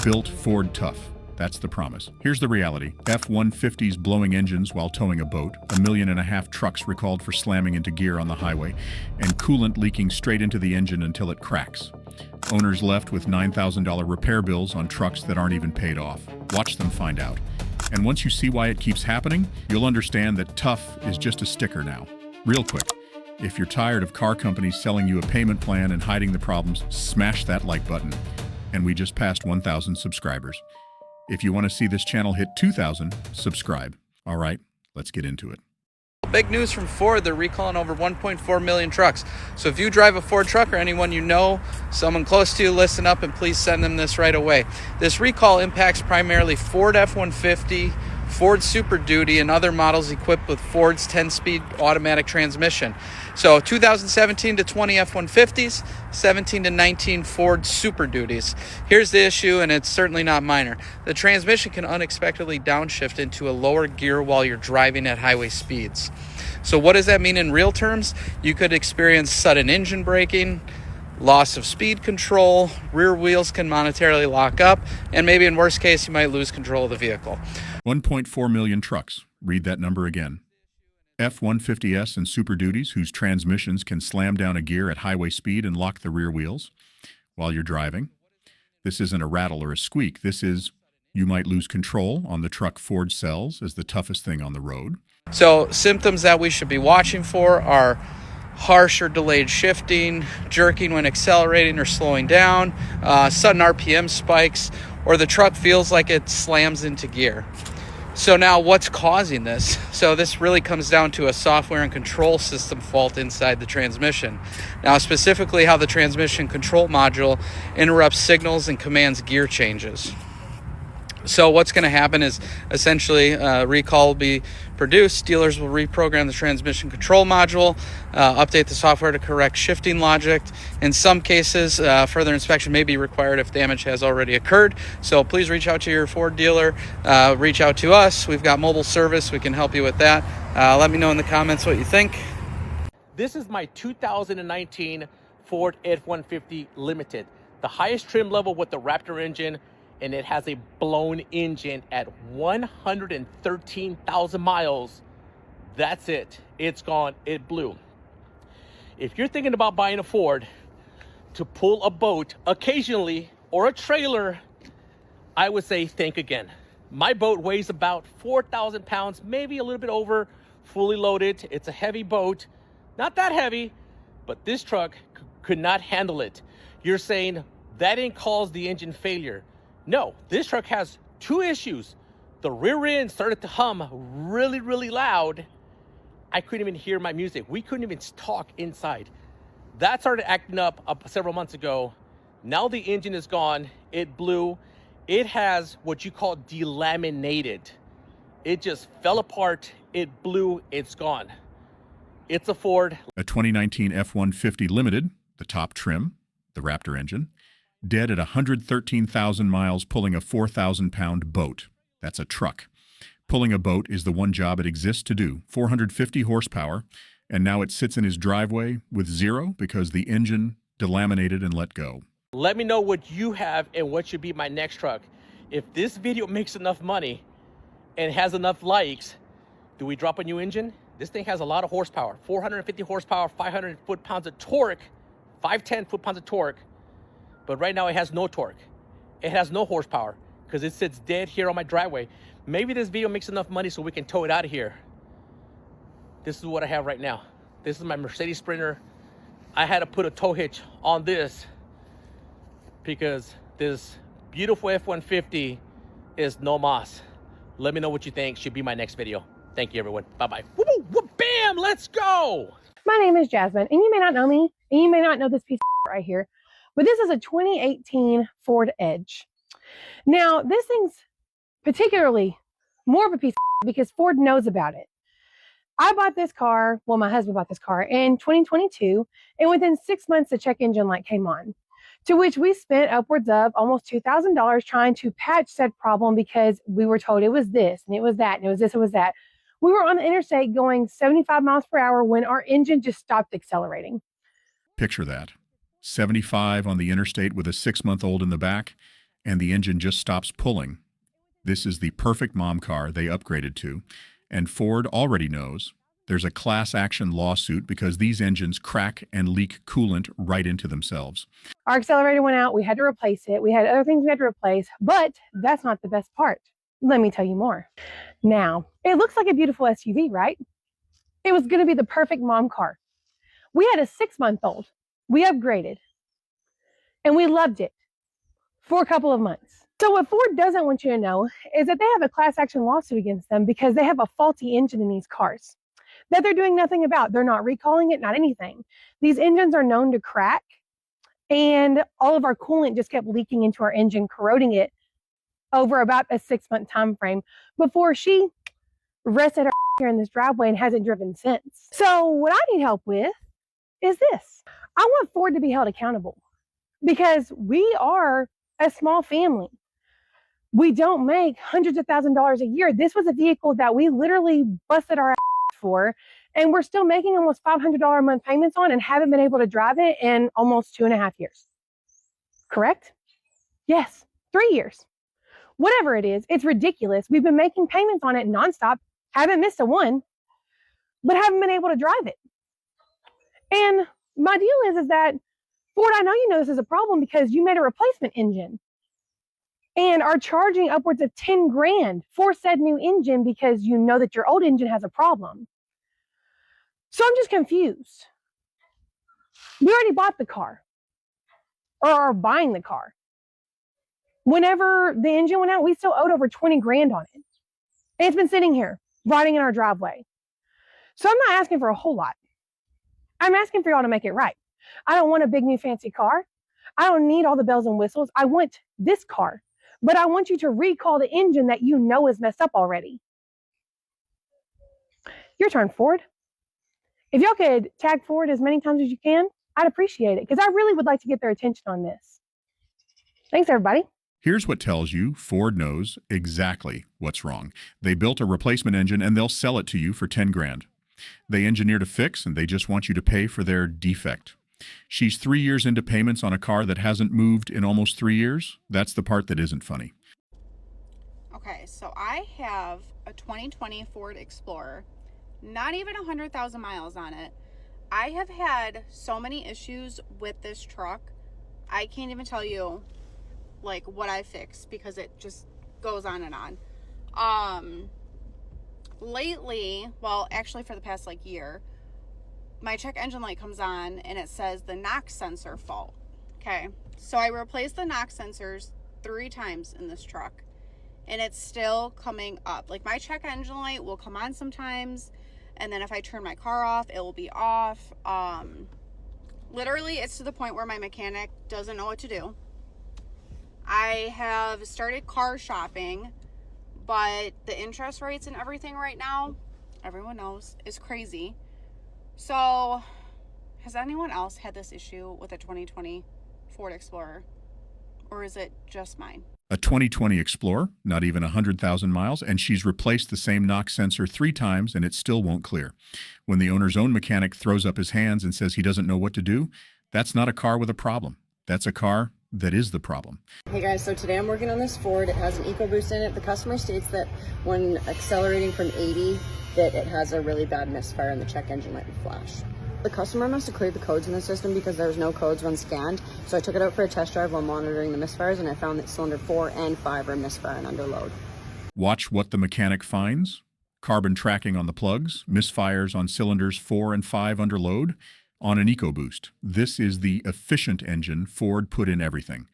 Built Ford tough. That's the promise. Here's the reality. F-150s blowing engines while towing a boat, 1.5 million trucks recalled for slamming into gear on the highway, and coolant leaking straight into the engine until it cracks. Owners left with $9,000 repair bills on trucks that aren't even paid off. Watch them find out. And once you see why it keeps happening, you'll understand that tough is just a sticker now. Real quick, if you're tired of car companies selling you a payment plan and hiding the problems, smash that like button. And we just passed 1,000 subscribers. If you want to see this channel hit 2,000, subscribe. All right, let's get into it. Big news from Ford, they're recalling over 1.4 million trucks. So if you drive a Ford truck or anyone you know, someone close to you, listen up and please send them this right away. This recall impacts primarily Ford F-150, Ford Super Duty, and other models equipped with Ford's 10-speed automatic transmission. So 2017 to 20 F-150s, 17 to 19 Ford Super Duties. Here's the issue, and it's certainly not minor. The transmission can unexpectedly downshift into a lower gear while you're driving at highway speeds. So what does that mean in real terms? You could experience sudden engine braking, loss of speed control, rear wheels can monetarily lock up, and maybe in worst case, you might lose control of the vehicle. 1.4 million trucks. Read that number again. F-150S and Super Duties whose transmissions can slam down a gear at highway speed and lock the rear wheels while you're driving. This isn't a rattle or a squeak. This is, you might lose control on the truck Ford sells as the toughest thing on the road. So symptoms that we should be watching for are harsh or delayed shifting, jerking when accelerating or slowing down, sudden RPM spikes, or the truck feels like it slams into gear. So now what's causing this? So this really comes down to a software and control system fault inside the transmission. Now specifically how the transmission control module interrupts signals and commands gear changes. So what's going to happen is essentially a recall will be produced. Dealers will reprogram the transmission control module, update the software to correct shifting logic. In some cases, further inspection may be required if damage has already occurred. So please reach out to your Ford dealer. Reach out to us. We've got mobile service. We can help you with that. Let me know in the comments what you think. This is my 2019 Ford F-150 Limited, the highest trim level with the Raptor engine, and it has a blown engine at 113,000 miles. That's it. It's gone. It blew. If you're thinking about buying a Ford to pull a boat occasionally or a trailer, I would say think again. My boat weighs about 4,000 pounds, maybe a little bit over, fully loaded. It's a heavy boat. Not that heavy, but this truck could not handle it. You're saying that didn't cause the engine failure. No, this truck has two issues. The rear end started to hum really, really loud. I couldn't even hear my music. We couldn't even talk inside. That started acting up several months ago. Now the engine is gone. It blew. It has what you call delaminated. It just fell apart. It blew. It's gone. It's a Ford. A 2019 F-150 Limited, the top trim, the Raptor engine, dead at 113,000 miles pulling a 4,000-pound boat. That's a truck. Pulling a boat is the one job it exists to do. 450 horsepower, and now it sits in his driveway with zero because the engine delaminated and let go. Let me know what you have and what should be my next truck. If this video makes enough money and has enough likes, do we drop a new engine? This thing has a lot of horsepower. 450 horsepower, 500 foot-pounds of torque, 510 foot-pounds of torque. But right now it has no torque. It has no horsepower because it sits dead here on my driveway. Maybe this video makes enough money so we can tow it out of here. This is what I have right now. This is my Mercedes Sprinter. I had to put a tow hitch on this because this beautiful F-150 is no mas. Let me know what you think. Should be my next video. Thank you, everyone. Bye-bye. Woo, woo, bam, let's go. My name is Jasmine, and you may not know me, and you may not know this piece of right here, but this is a 2018 Ford Edge. Now, this thing's particularly more of a piece of because Ford knows about it. I bought this car, well, my husband bought this car in 2022, and within 6 months, the check engine light came on, to which we spent upwards of almost $2,000 trying to patch said problem because we were told it was this, and it was that, and it was this, it was that. We were on the interstate going 75 miles per hour when our engine just stopped accelerating. Picture that. 75 on the interstate with a 6-month-old in the back, and the engine just stops pulling. This is the perfect mom car they upgraded to, and Ford already knows there's a class action lawsuit because these engines crack and leak coolant right into themselves. Our accelerator went out. We had to replace it. We had other things we had to replace, but that's not the best part. Let me tell you more. Now, it looks like a beautiful SUV, right? It was going to be the perfect mom car. We had a 6-month-old. We upgraded, and we loved it for a couple of months. So what Ford doesn't want you to know is that they have a class action lawsuit against them because they have a faulty engine in these cars that they're doing nothing about. They're not recalling it, not anything. These engines are known to crack, and all of our coolant just kept leaking into our engine, corroding it over about a 6-month time frame before she rested her here in this driveway and hasn't driven since. So what I need help with is this. I want Ford to be held accountable because we are a small family. We don't make hundreds of thousands of dollars a year. This was a vehicle that we literally busted our ass for, and we're still making almost $500 a month payments on and haven't been able to drive it in almost 2.5 years. Correct? Yes, 3 years. Whatever it is, it's ridiculous. We've been making payments on it nonstop, haven't missed a one, but haven't been able to drive it. And my deal is that, Ford, I know you know this is a problem because you made a replacement engine and are charging upwards of 10 grand for said new engine because you know that your old engine has a problem. So I'm just confused. We already bought the car, or are buying the car. Whenever the engine went out, we still owed over 20 grand on it. And it's been sitting here, rotting in our driveway. So I'm not asking for a whole lot. I'm asking for y'all to make it right. I don't want a big new fancy car. I don't need all the bells and whistles. I want this car. But I want you to recall the engine that you know is messed up already. Your turn, Ford. If y'all could tag Ford as many times as you can, I'd appreciate it because I really would like to get their attention on this. Thanks, everybody. Here's what tells you Ford knows exactly what's wrong. They built a replacement engine and they'll sell it to you for 10 grand. They engineered a fix and they just want you to pay for their defect. She's 3 years into payments on a car that hasn't moved in almost 3 years. That's the part that isn't funny. Okay, so I have a 2020 Ford Explorer, not even 100,000 miles on it. I have had so many issues with this truck. I can't even tell you like what I fixed because it just goes on and on. Lately, well, actually for the past like year, my check engine light comes on and it says the knock sensor fault. Okay, so I replaced the knock sensors 3 times in this truck and it's still coming up. Like my check engine light will come on sometimes, and then if I turn my car off, it will be off. Literally, it's to the point where my mechanic doesn't know what to do. I have started car shopping, but the interest rates and everything right now, everyone knows, is crazy. So, has anyone else had this issue with a 2020 Ford Explorer? Or is it just mine? A 2020 Explorer, not even 100,000 miles, and she's replaced the same knock sensor 3 times and it still won't clear. When the owner's own mechanic throws up his hands and says he doesn't know what to do, that's not a car with a problem. That's a car that is the problem. Hey guys, so today I'm working on this Ford. It has an EcoBoost in it. The customer states that when accelerating from 80, that it has a really bad misfire and the check engine light would flash. The customer must have cleared the codes in the system because there was no codes when scanned. So I took it out for a test drive while monitoring the misfires, and I found that cylinder 4 and 5 are misfiring under load. Watch what the mechanic finds. Carbon tracking on the plugs, misfires on cylinders 4 and 5 under load on an EcoBoost. This is the efficient engine Ford put in everything.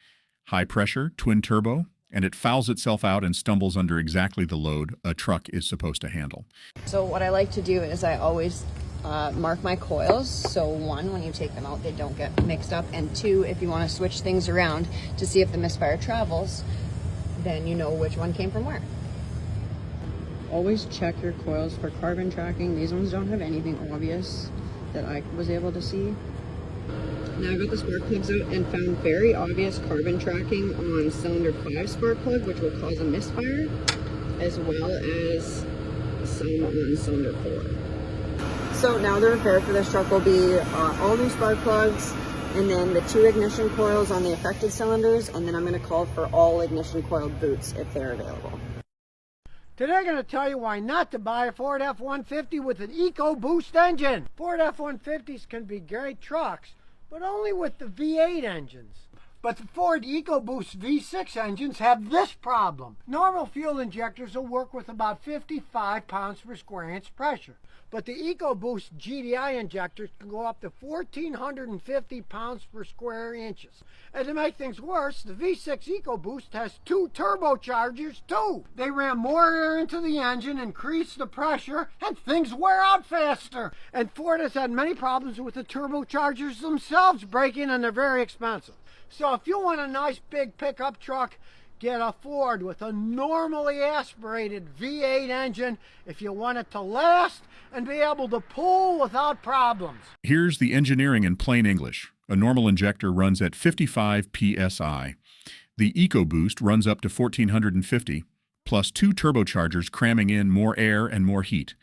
High pressure, twin turbo, and it fouls itself out and stumbles under exactly the load a truck is supposed to handle. So what I like to do is I always mark my coils. So 1, when you take them out, they don't get mixed up. And 2, if you want to switch things around to see if the misfire travels, then you know which one came from where. Always check your coils for carbon tracking. These ones don't have anything obvious that I was able to see. Now I got the spark plugs out and found very obvious carbon tracking on cylinder 5 spark plug, which will cause a misfire, as well as some on cylinder 4. So now the repair for this truck will be all new spark plugs, and then the 2 ignition coils on the affected cylinders, and then I'm going to call for all ignition coil boots if they're available. Today I'm going to tell you why not to buy a Ford F-150 with an EcoBoost engine. Ford F-150s can be great trucks, but only with the V8 engines. But the Ford EcoBoost V6 engines have this problem. Normal fuel injectors will work with about 55 pounds per square inch pressure. But the EcoBoost GDI injectors can go up to 1,450 pounds per square inches. And to make things worse, the V6 EcoBoost has 2 turbochargers too. They ram more air into the engine, increase the pressure, and things wear out faster. And Ford has had many problems with the turbochargers themselves breaking, and they're very expensive. So if you want a nice big pickup truck, get a Ford with a normally aspirated V8 engine if you want it to last and be able to pull without problems. Here's the engineering in plain English. A normal injector runs at 55 psi. The EcoBoost runs up to 1,450, plus 2 turbochargers cramming in more air and more heat.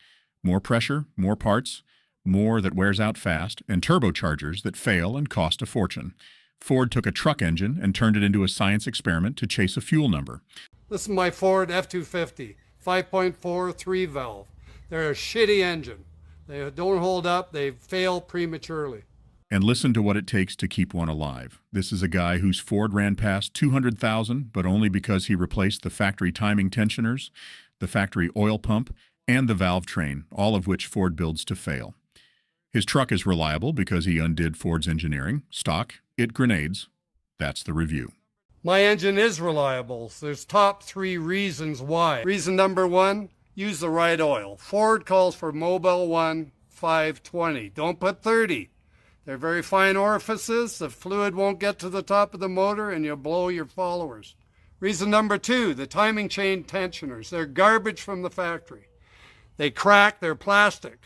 More pressure, more parts, more that wears out fast, and turbochargers that fail and cost a fortune. Ford took a truck engine and turned it into a science experiment to chase a fuel number. This is my Ford F-250, 5.43 valve. They're a shitty engine. They don't hold up, they fail prematurely. And listen to what it takes to keep one alive. This is a guy whose Ford ran past 200,000, but only because he replaced the factory timing tensioners, the factory oil pump, and the valve train, all of which Ford builds to fail. His truck is reliable because he undid Ford's engineering. Stock, it grenades. That's the review. My engine is reliable. There's top 3 reasons why. Reason number 1, use the right oil. Ford calls for Mobil 1 520. Don't put 30. They're very fine orifices. The fluid won't get to the top of the motor and you'll blow your followers. Reason number 2, the timing chain tensioners. They're garbage from the factory. They crack, they're plastic.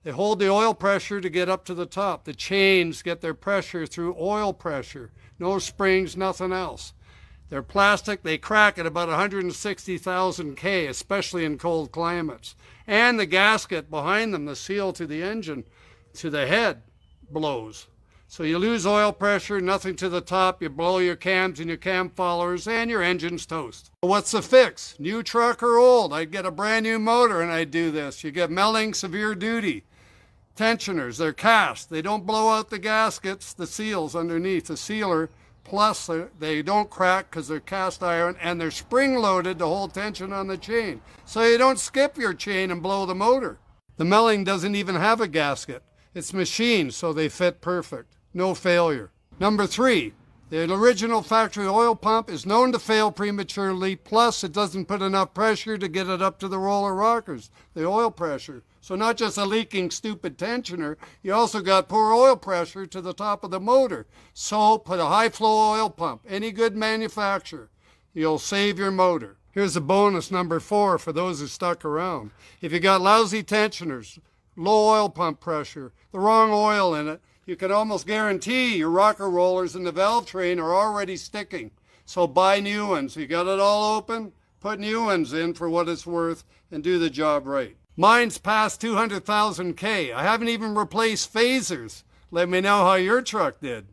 They hold the oil pressure to get up to the top. The chains get their pressure through oil pressure. No springs, nothing else. They're plastic, they crack at about 160,000 K, especially in cold climates. And the gasket behind them, the seal to the engine, to the head, blows. So you lose oil pressure, nothing to the top, you blow your cams and your cam followers, and your engine's toast. What's the fix? New truck or old? I'd get a brand new motor and I'd do this. You get melting severe duty. Tensioners, they're cast. They don't blow out the gaskets, the seals underneath, the sealer, plus they don't crack because they're cast iron, and they're spring-loaded to hold tension on the chain. So you don't skip your chain and blow the motor. The melting doesn't even have a gasket. It's machined, so they fit perfect. No failure. Number 3, the original factory oil pump is known to fail prematurely, plus it doesn't put enough pressure to get it up to the roller rockers, the oil pressure. So not just a leaking stupid tensioner, you also got poor oil pressure to the top of the motor. So put a high flow oil pump, any good manufacturer. You'll save your motor. Here's a bonus number 4 for those who stuck around. If you got lousy tensioners, low oil pump pressure, the wrong oil in it, you can almost guarantee your rocker rollers and the valve train are already sticking. So buy new ones. You got it all open? Put new ones in for what it's worth and do the job right. Mine's past 200,000 K. I haven't even replaced phasers. Let me know how your truck did.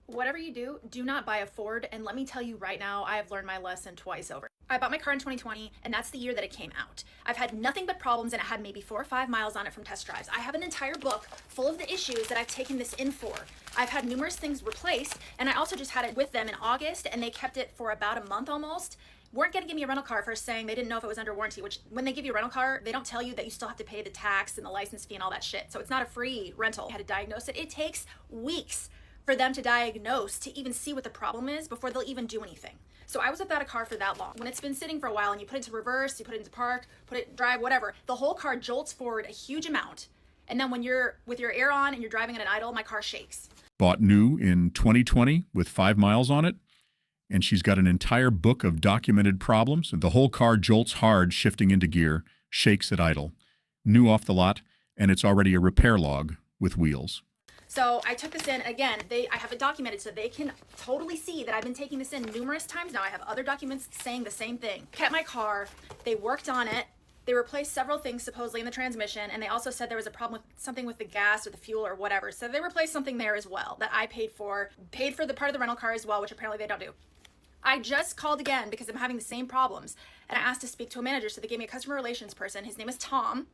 Whatever you do, do not buy a Ford, and let me tell you right now, I have learned my lesson twice over. I bought my car in 2020, and that's the year that it came out. I've had nothing but problems, and it had maybe 4 or 5 miles on it from test drives. I have an entire book full of the issues that I've taken this in for. I've had numerous things replaced, and I also just had it with them in August, and they kept it for about a month almost. Weren't going to give me a rental car first, saying they didn't know if it was under warranty, which when they give you a rental car, they don't tell you that you still have to pay the tax and the license fee and all that shit. So it's not a free rental. I had to diagnose it. It takes weeks for them to diagnose, to even see what the problem is before they'll even do anything. So I was without a car for that long. When it's been sitting for a while and you put it into reverse, you put it into park, put it drive, whatever, the whole car jolts forward a huge amount. And then when you're with your air on and you're driving at an idle, my car shakes. Bought new in 2020 with 5 miles on it, and she's got an entire book of documented problems, and the whole car jolts hard shifting into gear, shakes at idle. New off the lot, and it's already a repair log with wheels. So I took this in, again, I have it documented so they can totally see that I've been taking this in numerous times now. I have other documents saying the same thing. Kept my car, they worked on it, They replaced several things supposedly in the transmission, and they also said there was a problem with something with the gas or the fuel or whatever. So they replaced something there as well that I paid for the part of the rental car as well, which apparently they don't do. I just called again because I'm having the same problems, and I asked to speak to a manager, so they gave me a customer relations person. His name is Tom,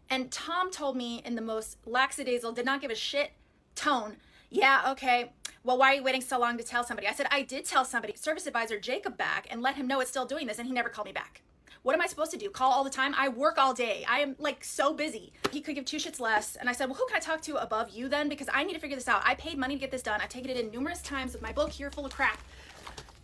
and Tom told me in the most lackadaisical, did not give a shit tone, yeah, okay, well, why are you waiting so long to tell somebody? I said, I did tell somebody, service advisor Jacob, back and let him know it's still doing this, and he never called me back. What am I supposed to do? Call all the time? I work all day. I am like so busy. He could give two shits less. And I said, well, who can I talk to above you then? Because I need to figure this out. I paid money to get this done. I've taken it in numerous times with my book here full of crap.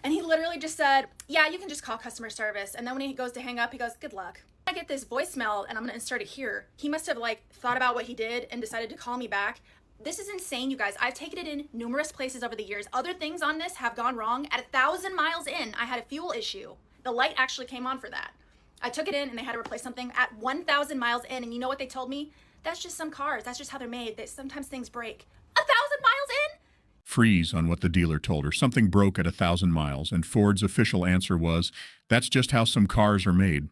And he literally just said, yeah, you can just call customer service. And then when he goes to hang up, he goes, good luck. I get this voicemail, and I'm going to insert it here. He must have like thought about what he did and decided to call me back. This is insane, you guys. I've taken it in numerous places over the years. Other things on this have gone wrong. At 1,000 miles in, I had a fuel issue. The light actually came on for that. I took it in and they had to replace something at 1,000 miles in. And you know what they told me? That's just some cars. That's just how they're made. Sometimes things break. 1,000 miles in? Freeze on what the dealer told her. Something broke at 1,000 miles, and Ford's official answer was, that's just how some cars are made.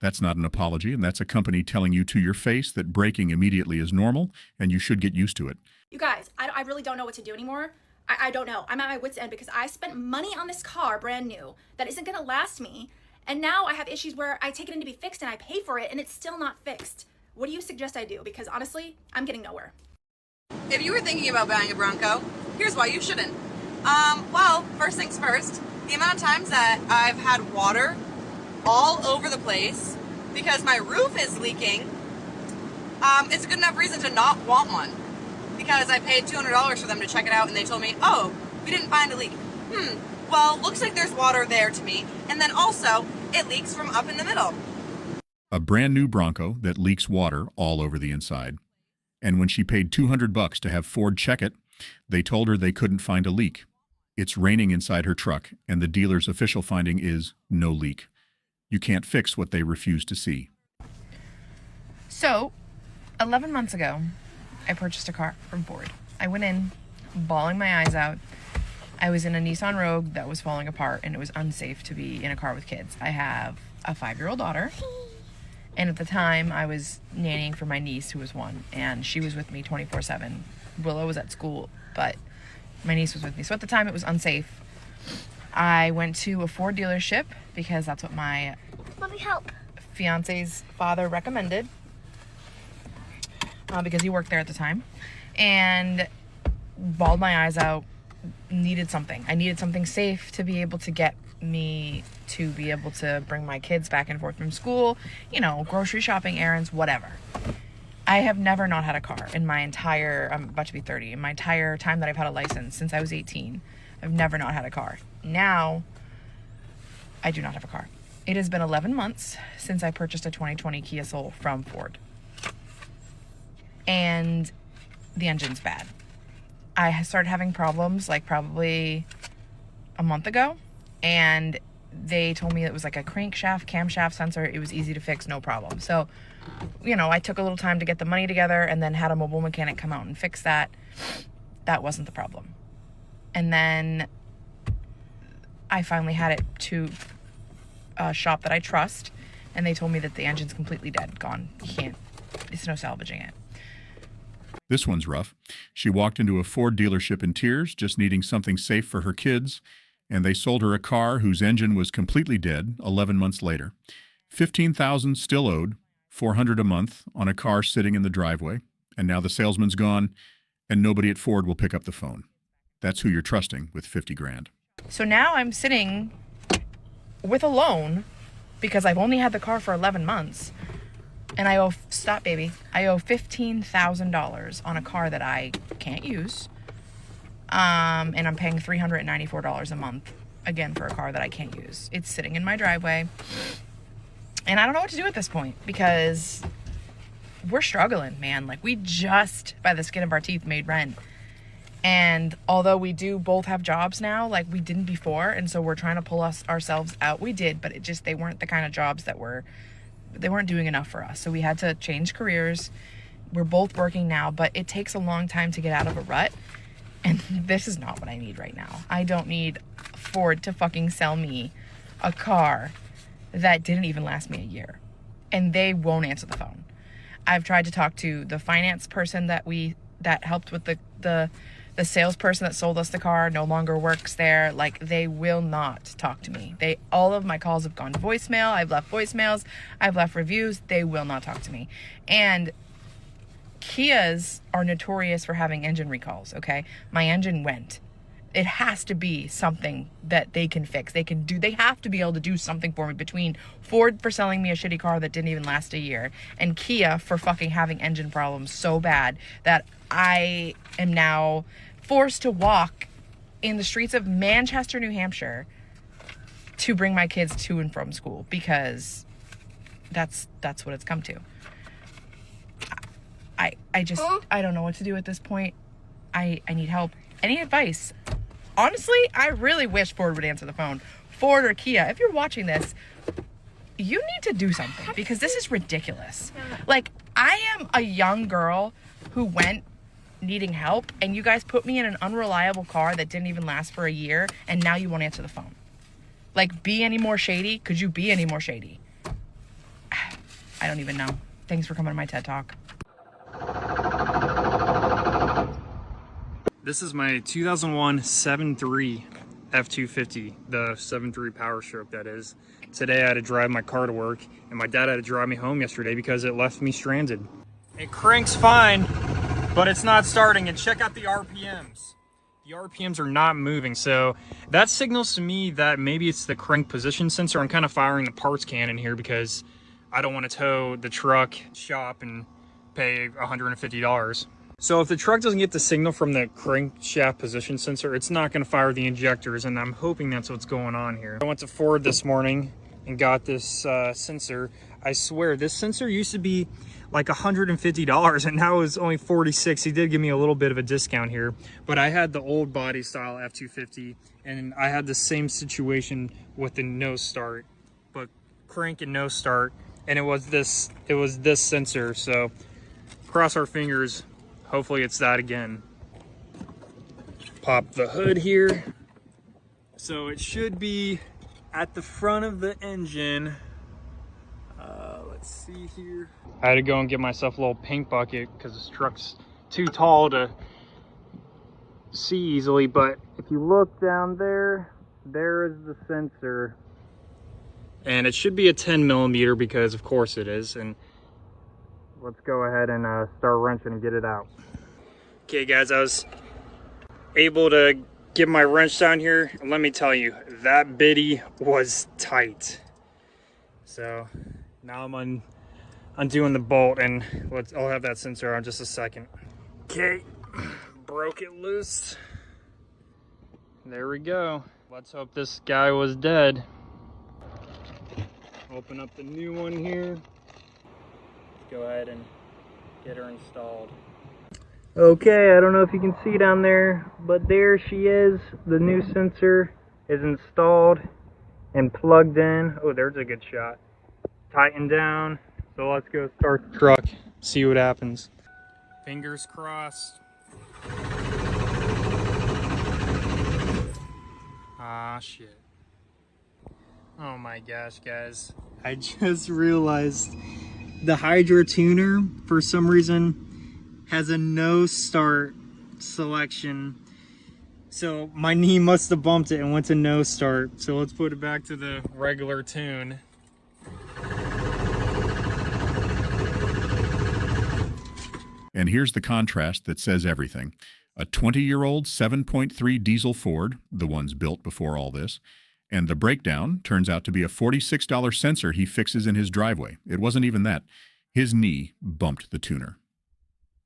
That's not an apology, and that's a company telling you to your face that braking immediately is normal, and you should get used to it. You guys, I really don't know what to do anymore. I don't know. I'm at my wit's end because I spent money on this car, brand new, that isn't going to last me. And now I have issues where I take it in to be fixed and I pay for it and it's still not fixed. What do you suggest I do? Because honestly, I'm getting nowhere. If you were thinking about buying a Bronco, here's why you shouldn't. Well, first things first, the amount of times that I've had water all over the place because my roof is leaking, it's a good enough reason to not want one. Because I paid $200 for them to check it out and they told me, oh, we didn't find a leak. Well, looks like there's water there to me. And then also, it leaks from up in the middle. A brand new Bronco that leaks water all over the inside. And when she paid $200 to have Ford check it, they told her they couldn't find a leak. It's raining inside her truck, and the dealer's official finding is no leak. You can't fix what they refuse to see. So, 11 months ago, I purchased a car from Ford. I went in, bawling my eyes out. I was in a Nissan Rogue that was falling apart, and it was unsafe to be in a car with kids. I have a 5-year-old daughter, and at the time, I was nannying for my niece, who was 1, and she was with me 24/7. Willow was at school, but my niece was with me. So at the time, it was unsafe. I went to a Ford dealership because that's what my fiance's father recommended, because he worked there at the time, and bawled my eyes out. Needed something. I needed something safe to be able to get me to be able to bring my kids back and forth from school, you know, grocery shopping, errands, whatever. I have never not had a car in my entire, I'm about to be 30, in my entire time that I've had a license since I was 18. I've never not had a car. Now, I do not have a car. It has been 11 months since I purchased a 2020 Kia Soul from Ford. And the engine's bad. I started having problems like probably a month ago, and they told me it was like a crankshaft, camshaft sensor. It was easy to fix, no problem. So, you know, I took a little time to get the money together and then had a mobile mechanic come out and fix that. That wasn't the problem. And then I finally had it to a shop that I trust, and they told me that the engine's completely dead, gone. You can't, it's no salvaging it. This one's rough. She walked into a Ford dealership in tears, just needing something safe for her kids, and they sold her a car whose engine was completely dead 11 months later. $15,000 still owed, $400 a month on a car sitting in the driveway, and now the salesman's gone, and nobody at Ford will pick up the phone. That's who you're trusting with $50,000. So now I'm sitting with a loan because I've only had the car for 11 months. And I owe, stop baby, I owe $15,000 on a car that I can't use. And I'm paying $394 a month, again, for a car that I can't use. It's sitting in my driveway. And I don't know what to do at this point because we're struggling, man. Like, we just, by the skin of our teeth, made rent. And although we do both have jobs now, like we didn't before, and so we're trying to pull ourselves out. We did, but they weren't the kind of jobs that they weren't doing enough for us. So we had to change careers. We're both working now, but it takes a long time to get out of a rut. And this is not what I need right now. I don't need Ford to fucking sell me a car that didn't even last me a year. and they won't answer the phone. I've tried to talk to the finance person that helped with the salesperson that sold us the car, no longer works there. Like, they will not talk to me. All of my calls have gone to voicemail. I've left voicemails. I've left reviews. They will not talk to me. And Kias are notorious for having engine recalls, okay? My engine went. It has to be something that they can fix. They have to be able to do something for me, between Ford for selling me a shitty car that didn't even last a year and Kia for fucking having engine problems so bad that I am now forced to walk in the streets of Manchester, New Hampshire to bring my kids to and from school, because that's what it's come to. I don't know what to do at this point. I need help. Any advice? Honestly, I really wish Ford would answer the phone. Ford or Kia, if you're watching this, you need to do something, because this is ridiculous. Like, I am a young girl who went needing help, and you guys put me in an unreliable car that didn't even last for a year, and now you won't answer the phone. Like, be any more shady? Could you be any more shady? I don't even know. Thanks for coming to my TED Talk. This is my 2001 7.3 F-250, the 7.3 Power Stroke, that is. Today I had to drive my car to work, and my dad had to drive me home yesterday because it left me stranded. It cranks fine, but it's not starting, and check out the RPMs. The RPMs are not moving, so that signals to me that maybe it's the crank position sensor. I'm kind of firing the parts can in here because I don't want to tow the truck shop and pay $150. So if the truck doesn't get the signal from the crankshaft position sensor, it's not going to fire the injectors, and I'm hoping that's what's going on here. I went to Ford this morning and got this sensor. I swear, this sensor used to be like $150, and now it's only $46. He did give me a little bit of a discount here, but I had the old body style F-250, and I had the same situation with the no start, but crank and no start, and it was this sensor. So cross our fingers. Hopefully it's that again. Pop the hood here. So it should be at the front of the engine. Let's see here. I had to go and get myself a little paint bucket because this truck's too tall to see easily. But if you look down there, there is the sensor. And it should be a 10 millimeter because of course it is. And let's go ahead and start wrenching and get it out. Okay guys, I was able to get my wrench down here, and let me tell you, that biddy was tight. So now I'm undoing the bolt, and I'll have that sensor on in just a second. Okay, broke it loose. There we go. Let's hope this guy was dead. Open up the new one here. Go ahead and get her installed. Okay, I don't know if you can see down there, but there she is. The new sensor is installed and plugged in. Oh, there's a good shot. Tighten down. So let's go start the truck, see what happens. Fingers crossed. Ah, shit. Oh my gosh, guys. I just realized the Hydro Tuner, for some reason, has a no start selection. So my knee must have bumped it and went to no start. So let's put it back to the regular tune. And here's the contrast that says everything. A 20-year-old 7.3 diesel Ford, the ones built before all this, and the breakdown turns out to be a $46 sensor he fixes in his driveway. It wasn't even that. His knee bumped the tuner.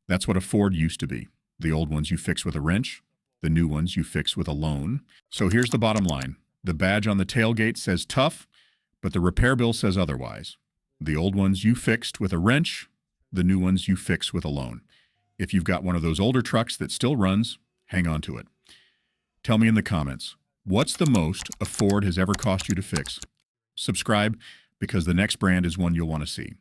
That's what a Ford used to be. The old ones you fix with a wrench, the new ones you fix with a loan. So here's the bottom line. The badge on the tailgate says tough, but the repair bill says otherwise. The old ones you fixed with a wrench, the new ones you fix with a loan. If you've got one of those older trucks that still runs, hang on to it. Tell me in the comments, what's the most a Ford has ever cost you to fix? Subscribe, because the next brand is one you'll want to see.